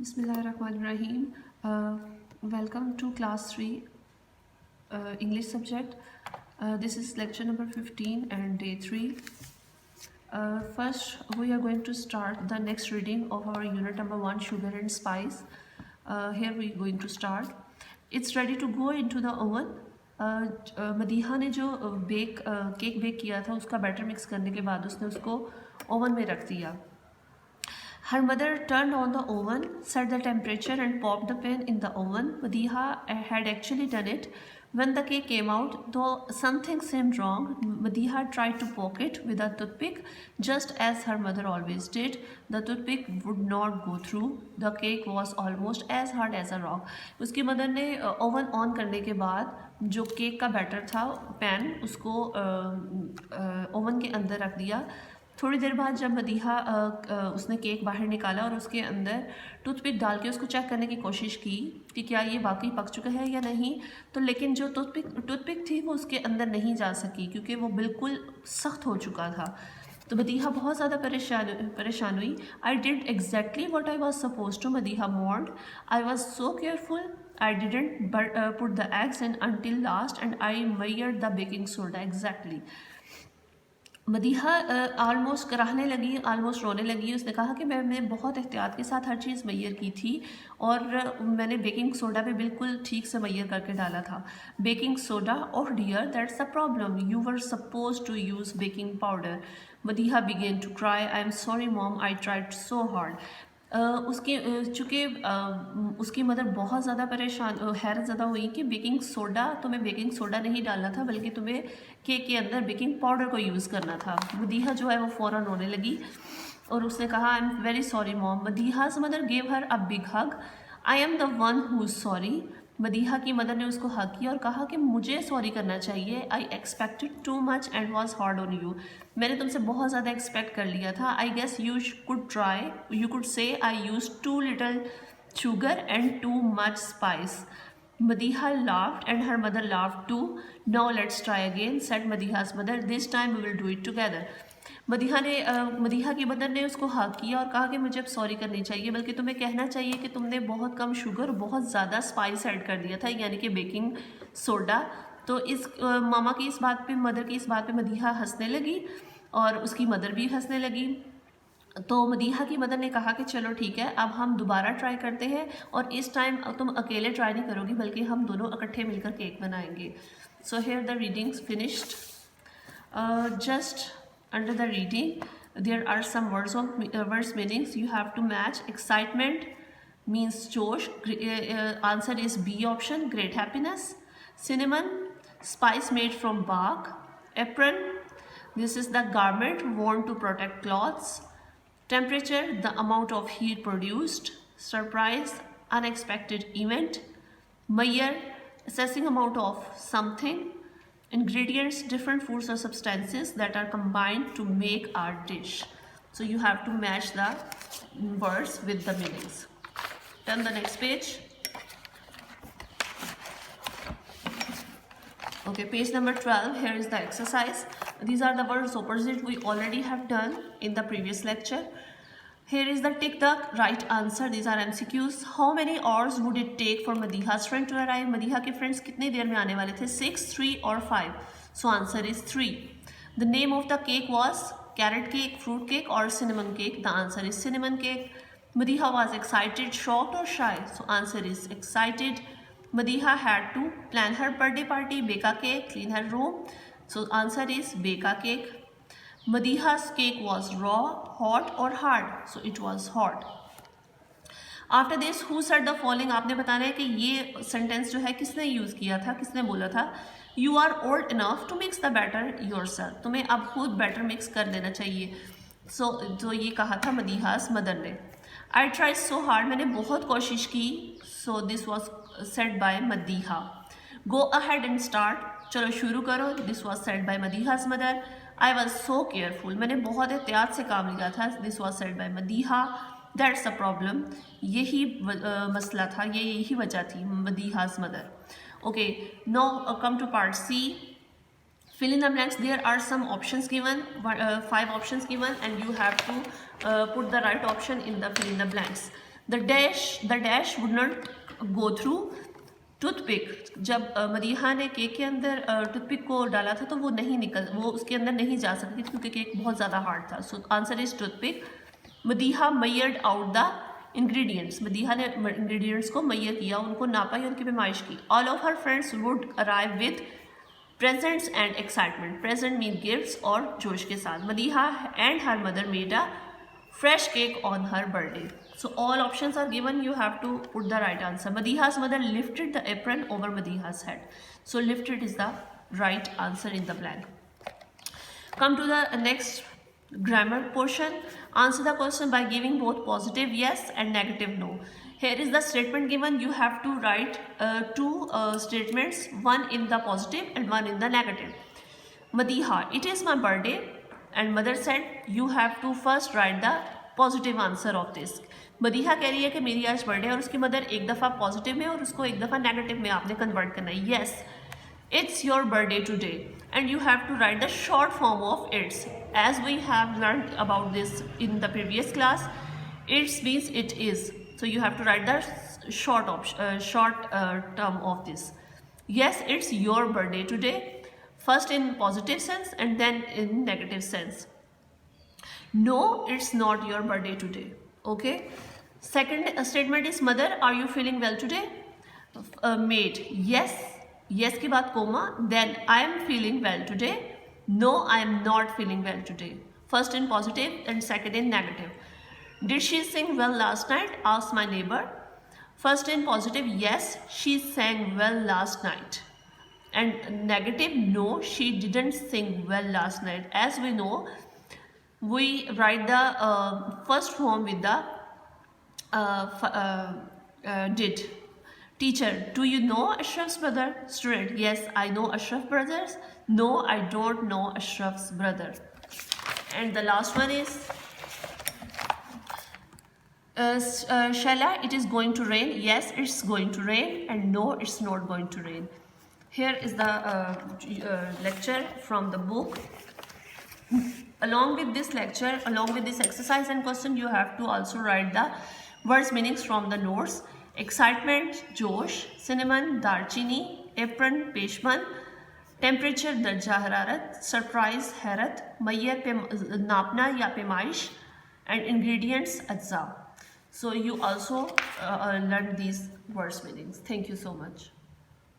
Bismillahirrahmanirrahim. Welcome to class 3 English subject. This is lecture number 15 and day 3. First, we are going to start the next reading of our unit number 1, sugar and spice. Here we are going to start. It's ready to go into the oven. Madiha ने जो cake bake किया था उसका batter mix करने के बाद उसने उसको ओवन में रख दिया. Her mother turned on the oven, set the temperature and popped the pan in the oven. Madiha had actually done it. When the cake came out, though something seemed wrong, Madiha tried to poke it with a toothpick, just as her mother always did. The toothpick would not go through. The cake was almost as hard as a rock. उसकी mother ने oven on करने के बाद जो cake का batter था pan उसको oven के अंदर रख दिया. थोड़ी देर बाद जब मदीहा उसने केक बाहर निकाला और उसके अंदर टूथपिक डाल के उसको चेक करने की कोशिश की कि क्या ये वाकई पक चुका है या नहीं, तो लेकिन जो टूथपिक थी वो उसके अंदर नहीं जा सकी क्योंकि वो बिल्कुल सख्त हो चुका था. तो मदीहा बहुत ज़्यादा परेशान हुई. I did exactly what I was suppose to, Madiha mourned. I was so careful. I didn't put the eggs in until last and I measured the baking soda exactly. Madiha almost कराहने लगी, आलमोस्ट रोने लगी. उसने कहा कि मैंने बहुत एहतियात के साथ हर चीज़ मैयर की थी और मैंने बेकिंग सोडा भी बिल्कुल ठीक से मैयर करके डाला था. Baking soda, oh dear that's the problem, you were suppose to use baking powder. Madiha began to cry. I am sorry mom, I tried so hard. चूँकि उसकी मदर बहुत ज़्यादा हैरत ज़्यादा हुई कि बेकिंग सोडा, तुम्हें बेकिंग सोडा नहीं डालना था बल्कि तुम्हें केक के अंदर बेकिंग पाउडर को यूज़ करना था. मदीहा जो है वो फ़ौरन रोने लगी और उसने कहा I am very sorry mom. Madiha's mother gave her a big hug. I am the one who is sorry. Madiha की मदर ने उसको हक किया और कहा कि मुझे सॉरी करना चाहिए. I expected too much and was hard on you. मैंने तुमसे बहुत ज़्यादा एक्सपेक्ट कर लिया था. I guess you could try, you could say I used too little sugar and too much spice. Madiha laughed and her mother laughed too. Now let's try again, said Madiha's mother. This time we will do it together. Madiha की mother ने उसको हाँ किया और कहा कि मुझे अब सॉरी करनी चाहिए, बल्कि तुम्हें कहना चाहिए कि तुमने बहुत कम शुगर, बहुत ज़्यादा स्पाइस ऐड कर दिया था, यानी कि बेकिंग सोडा. तो इस मामा की इस बात पे, मदर की इस बात पे मदीहा हंसने लगी और उसकी मदर भी हंसने लगी. तो मदीहा की मदर ने कहा कि चलो ठीक है, अब हम दोबारा ट्राई करते हैं और इस टाइम तुम अकेले ट्राई नहीं करोगी बल्कि हम दोनों इकट्ठे मिलकर केक बनाएंगे. So here the readings finished. Just under the reading there are some words meanings. You have to match. Excitement means josh. Answer is B option, great happiness. Cinnamon, spice made from bark. Apron, this is the garment worn to protect clothes. Temperature, the amount of heat produced. Surprise, unexpected event. Measure, assessing amount of something. Ingredients, different foods or substances that are combined to make our dish. So you have to match the words with the meanings. Turn the next page. Okay, page number 12. Here is the exercise. These are the words opposite we already have done in the previous lecture. Here is the tick the right answer. These are MCQs. How many hours would it take for Madiha's friend to arrive? Madiha के friends कितनी देर में आने वाले थे? 6, 3 और 5. So answer is 3. The name of the cake was carrot cake, fruit cake or cinnamon cake. The answer is cinnamon cake. Madiha was excited, shocked or shy. So answer is excited. Madiha had to plan her birthday party, bake a cake, clean her room. So answer is bake a cake. Madiha's cake was raw, hot or hard. So it was hot. After this, who said the following? आपने बताना है कि ये sentence जो है किसने use किया था, किसने बोला था. You are old enough to mix the batter yourself. तुम्हें अब खुद बैटर मिक्स कर लेना चाहिए. तो ये कहा था मदीहा's मदर ने. I tried so hard. मैंने बहुत कोशिश की. So this was said by Madiha. Go ahead and start. चलो शुरू करो. This was said by मदीहा's mother. I was so careful. मैंने बहुत एहतियात से काम लिया था. This was said by Madiha. That's the problem. यही मसला था, यही वजह थी. मदीहा's mother. Okay, now come to part C. Fill in the blanks. There are some options given, 5 options given, and you have to put the right option in the fill in the blanks. The dash would not go through toothpick. जब मदीहा ने cake के अंदर toothpick को डाला था तो वो उसके अंदर नहीं जा सकती क्योंकि केक बहुत ज़्यादा हार्ड था। So answer is toothpick. Madiha measured out the ingredients. Madiha ने इंग्रेडिएंट्स को मैयर किया, उनको नापा या उनकी पैमाइश की। All of her friends would arrive with presents and excitement. Present mean gifts और जोश के साथ। Madiha and her mother made a fresh cake on her birthday. So all options are given, you have to put the right answer. Madiha's mother lifted the apron over Madiha's head. So lifted is the right answer in the blank. Come to the next grammar portion. Answer the question by giving both positive yes and negative no. Here is the statement given. You have to write two statements, one in the positive and one in the negative. Madiha, it is my birthday. And mother said you have to first write the positive answer of this. Madiha कह रही है कि मेरी आज birthday है और उसकी mother एक दफ़ा पॉजिटिव में और उसको एक दफ़ा नेगेटिव में आपने कन्वर्ट करना है. Yes, it's your birthday today and you have to write the short form of it's. As we have learn about this in the previous class, it's means it is. So you have to write the short term of this. Yes, it's your birthday today. First in positive sense and then in negative sense. No, it's not your birthday today. Okay. Second statement is mother, are you feeling well today? Maid, yes. Yes के बाद comma. Then I am feeling well today. No, I am not feeling well today. First in positive and second in negative. Did she sing well last night? Asked my neighbor. First in positive, yes, she sang well last night. And negative, no, she didn't sing well last night. As we know, we write the first form with the did. Teacher, do you know Ashraf's brother? Student, yes, I know Ashraf's brothers. No, I don't know Ashraf's brother. And the last one is Shalla, it is going to rain. Yes, it's going to rain. And no, it's not going to rain. Here is the lecture from the book. Along with this lecture, along with this exercise and question, you have to also write the words meanings from the notes. Excitement, जोश. Cinnamon, दालचीनी. Apron, पेशमन. Temperature, दर्जा हरारत. Surprise, हैरत. मैयर, नापना या पैमाइश. And ingredients, अज्जा. So you also learn these words meanings. Thank you so much.